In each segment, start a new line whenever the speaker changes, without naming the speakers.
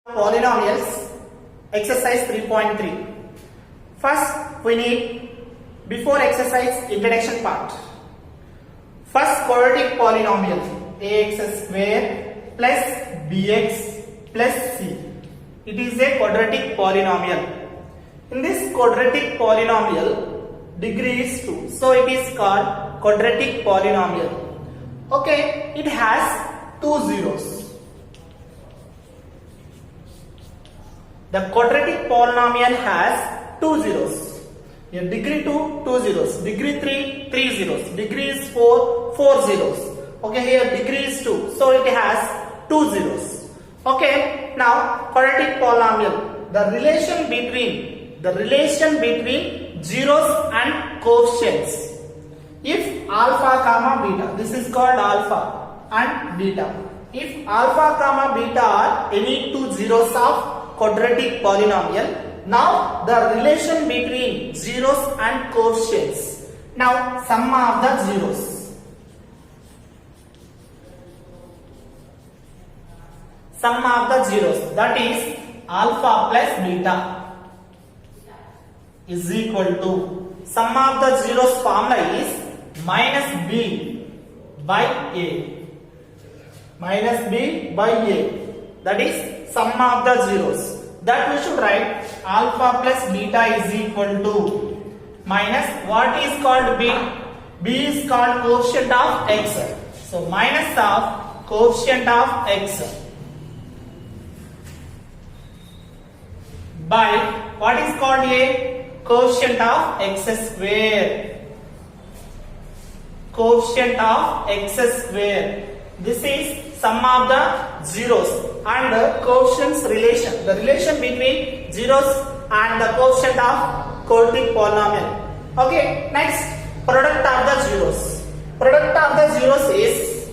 Polynomials, exercise 3.3. First, we need, before exercise, introduction part. First, quadratic polynomial, ax square plus bx plus c. It is a quadratic polynomial. In this quadratic polynomial, degree is 2. So, it is called quadratic polynomial. Okay, it has two zeros. The quadratic polynomial has two zeros. Here degree 2, 2 zeros. Degree 3, 3 zeros. Degree is 4, 4 zeros. Okay, here degree is 2. So it has 2 zeros. Okay, now quadratic polynomial. The relation between zeros and coefficients. If alpha comma beta, this is called alpha and beta. If alpha comma beta are any two zeros of quadratic polynomial, now the relation between zeros and coefficients. Now sum of the zeros. Sum of the zeros, that is alpha plus beta, is equal to, sum of the zeros formula is minus b by a. Minus b by a. That is sum of the zeros. That we should write alpha plus beta is equal to minus what is called b? B is called coefficient of x. So minus of coefficient of x by what is called a coefficient of x square. Coefficient of x square. This is sum of the zeros and the coefficients relation. The relation between zeros and the coefficient of quadratic polynomial. Okay, next, product of the zeros. Product of the zeros is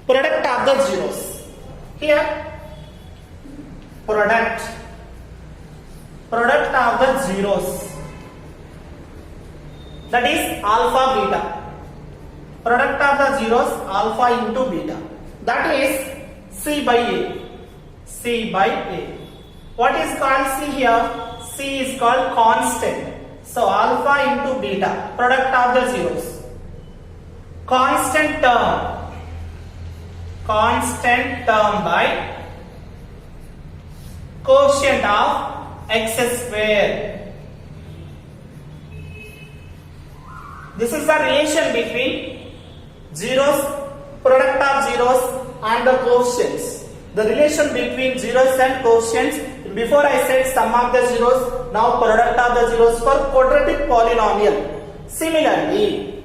product of the zeros. Here, product of the zeros. That is alpha beta. Product of the zeros alpha into beta. That is c by a. C by a. What is called c here? C is called constant. So alpha into beta. Product of the zeros. Constant term. Constant term by coefficient of x square. This is the relation between zeros, product of zeros and the coefficients. The relation between zeros and coefficients. Before I said sum of the zeros, now product of the zeros for quadratic polynomial. Similarly,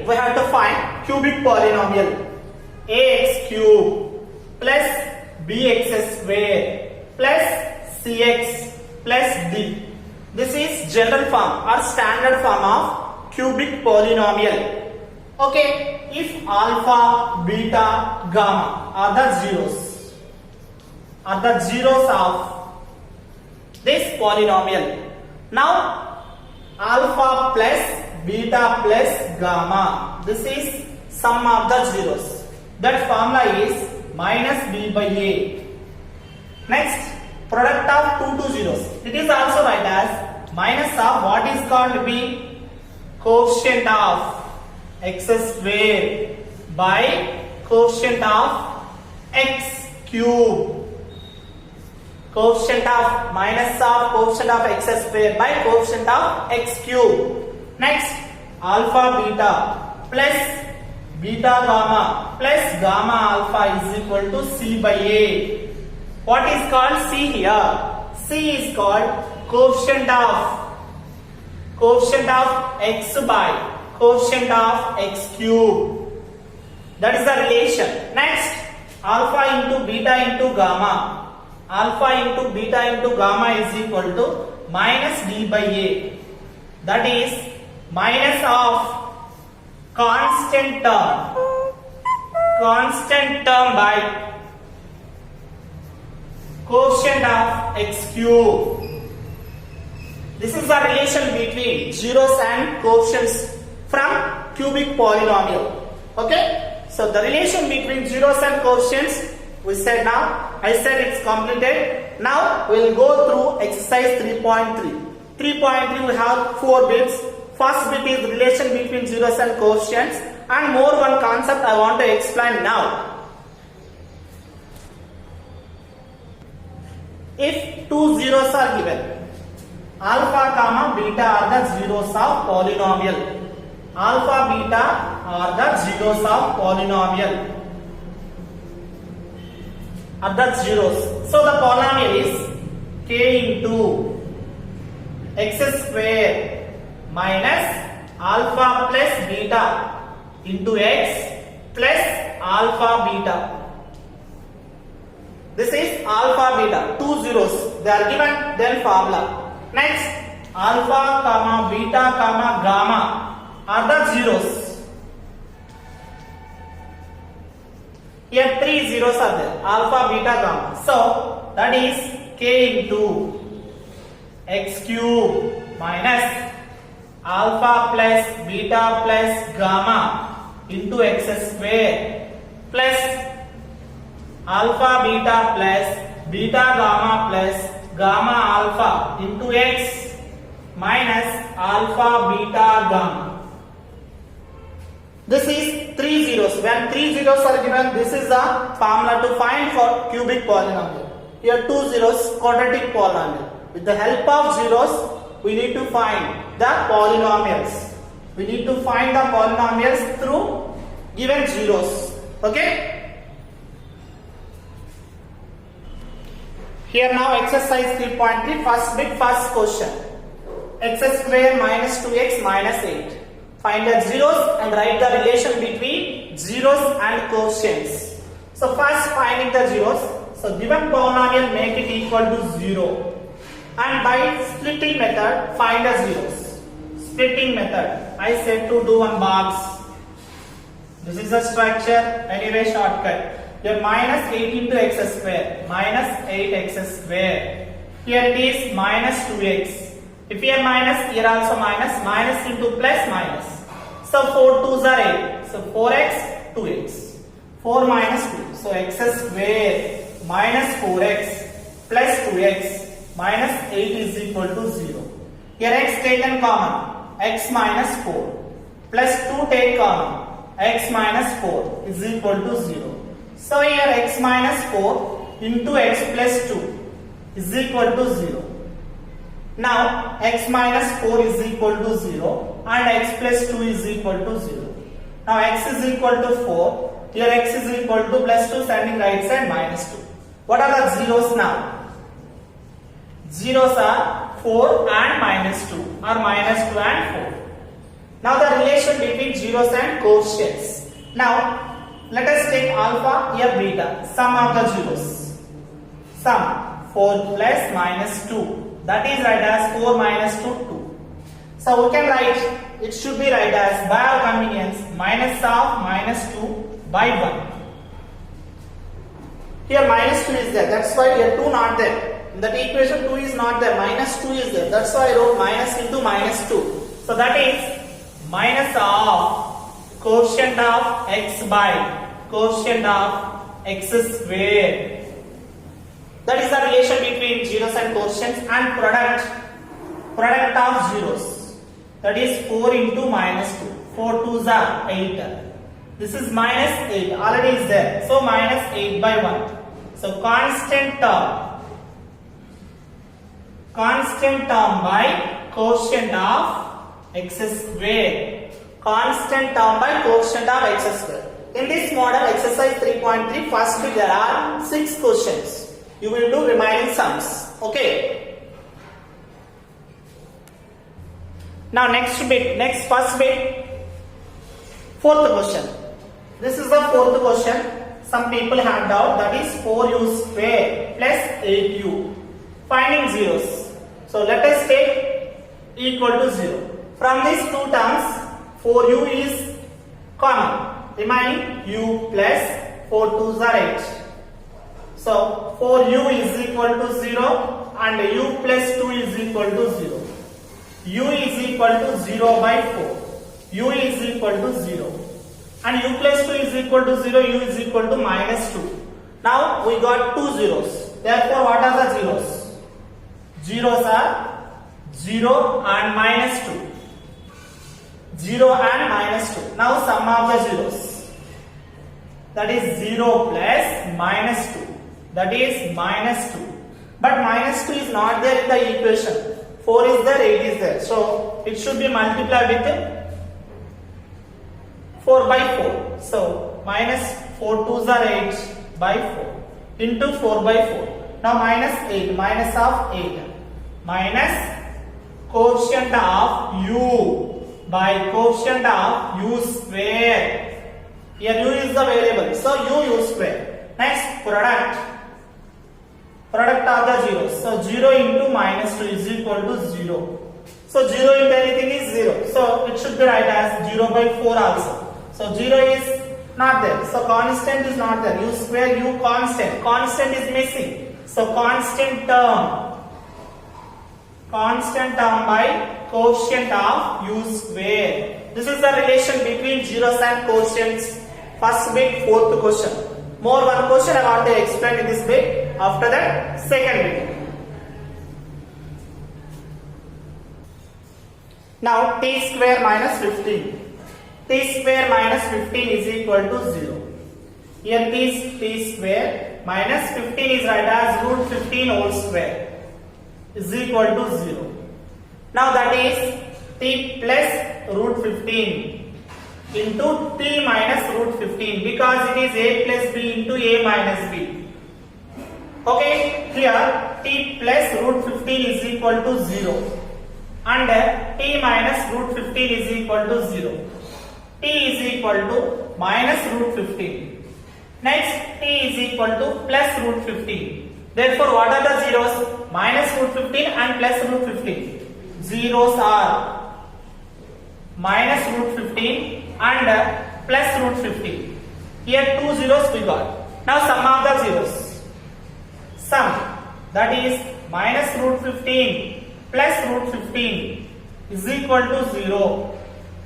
we have to find cubic polynomial. Ax cube plus bx square plus cx plus d. This is general form or standard form of cubic polynomial. Okay, if alpha, beta, gamma are the zeros of this polynomial. Now alpha plus beta plus gamma, this is sum of the zeros. That formula is minus b by a. Next, product of two zeros. It is also written as minus of what is called b? Coefficient of x square by coefficient of x cube. Coefficient of minus of coefficient of x square by coefficient of x cube. Next, alpha beta plus beta gamma plus gamma alpha is equal to c by a. What is called c here? C is called coefficient of x by coefficient of x cube. That is the relation. Next, alpha into beta into gamma. Alpha into beta into gamma is equal to minus d by a. That is minus of constant term by coefficient of x cube. This is the relation between zeros and coefficients. from cubic polynomial. Okay, so the relation between zeros and quotients we said now. I said it's completed. Now we will go through exercise 3.3. 3.3 we have 4 bits. First bit is relation between zeros and quotients, and more one concept I want to explain now. If two zeros are given, alpha comma beta are the zeros of polynomial. Alpha beta are the zeros of polynomial. Are the zeros. So the polynomial is k into x square minus alpha plus beta into x plus alpha beta. This is alpha beta, two zeros. They are given, then formula. Next, alpha comma beta comma gamma are the zeros. Here three zeros are there, alpha, beta, gamma. So that is k into x cube minus alpha plus beta plus gamma into x square plus alpha beta plus beta gamma plus gamma alpha into x minus alpha beta gamma. This is three zeros. When three zeros are given, this is the formula to find for cubic polynomial. Here two zeros, quadratic polynomial. With the help of zeros, we need to find the polynomials. We need to find the polynomials through given zeros. Okay? Here now exercise 3.3, first bit, first question. X square minus 2x minus 8. Find the zeros and write the relation between zeros and quotients. So first finding the zeros. So given polynomial, make it equal to 0. And by splitting method, find the zeros. Splitting method. I said to do one box. This is the structure. Anyway, shortcut. Here minus 8 into x square. Minus 8x square. Here it is minus 2x. If here minus, here also minus. Minus into plus minus. So 4 2s are 8. So 4x, 2x. 4 minus 2. So x square minus 4x plus 2x minus 8 is equal to 0. Here x taken common. X minus 4 plus 2 take common. X minus 4 is equal to 0. So here x minus 4 into x plus 2 is equal to 0. Now x minus 4 is equal to 0 and x plus 2 is equal to 0. Now x is equal to 4. Here x is equal to plus 2, sending right side minus 2. What are the zeros now? Zeros are 4 and minus 2 or minus 2 and 4. Now the relation between zeros and quotients. Now let us take alpha, here beta, sum of the zeros. Sum 4 plus minus 2. That is write as 4 minus 2, 2. So we can write, it should be write as by our convenience minus of minus 2 by 1. Here minus 2 is there, that's why here 2 not there. In that equation 2 is not there, minus 2 is there. That's why I wrote minus into minus 2. So that is minus of quotient of x by quotient of x square. That is the relation between zeros and quotients, and product of zeros. That is 4 into minus 2. 4 2s are 8. This is minus 8. Already is there. So minus 8 by 1. So constant term by quotient of x square. Constant term by quotient of x square. In this model exercise 3.3, first bit there are 6 questions. You will do remaining sums. Okay. Now next bit, first bit, fourth question. This is the fourth question. Some people have doubt, that is 4u square plus 8u. Finding zeros. So let us take equal to 0. From these two terms, 4u is common. Remaining u plus 4 2s are 8. So 4u is equal to 0 and u plus 2 is equal to 0. U is equal to 0 by 4. u is equal to 0. And u plus 2 is equal to 0, u is equal to minus 2. Now we got two zeros. Therefore, what are the zeros? Zeros are 0 and minus 2. 0 and minus 2. Now sum of the zeros. That is 0 plus minus 2. That is minus 2. But minus 2 is not there in the equation. 4 is there, 8 is there. So it should be multiplied with 4 by 4. So minus 4 2s are 8 by 4 into 4 by 4. Now minus 8, minus of 8. Minus quotient of u by quotient of u square. Here u is the variable. So u square. Next product. Product of the zeros. So 0 into minus 2 is equal to 0. So 0 into anything is 0. So it should be write as 0 by 4 also. So 0 is not there. So constant is not there. U square, u constant. Constant is missing. So constant term by quotient of u square. This is the relation between zeros and quotients. First bit, fourth question. More one question I want to explain in this bit. After that, second bit. Now t square minus 15. T square minus 15 is equal to 0. Here t square minus 15 is write as root 15 whole square is equal to 0. Now that is t plus root 15 into t minus root 15 because it is a plus b into a minus b. Okay, here t plus root 15 is equal to 0 and t minus root 15 is equal to 0. T is equal to minus root 15. Next, t is equal to plus root 15. Therefore, what are the zeros? Minus root 15 and plus root 15. Zeros are minus root 15 and plus root 15. Here two zeros we got. Now sum of the zeros. Sum, that is minus root 15 plus root 15 is equal to 0.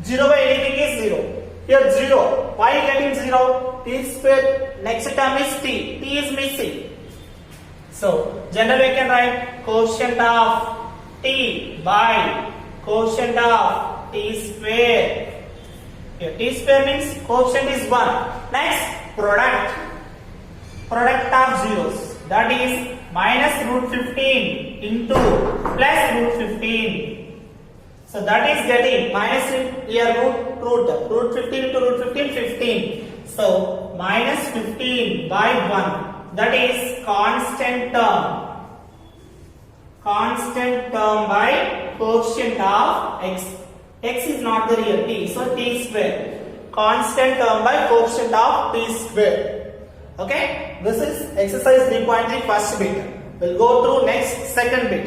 0 by anything is 0. Here 0. Why getting 0? T square, next term is t. T is missing. So generally we can write quotient of t by quotient of t square. Here t square means quotient is 1. Next product of zeros. That is minus root 15 into plus root 15. So that is getting minus here root 15 into root 15 15. So minus 15 by 1. That is constant term by quotient of x. X is not the real t. So t square. Constant term by quotient of t square. Okay, this is exercise 3.3 first bit. We'll go through next second bit.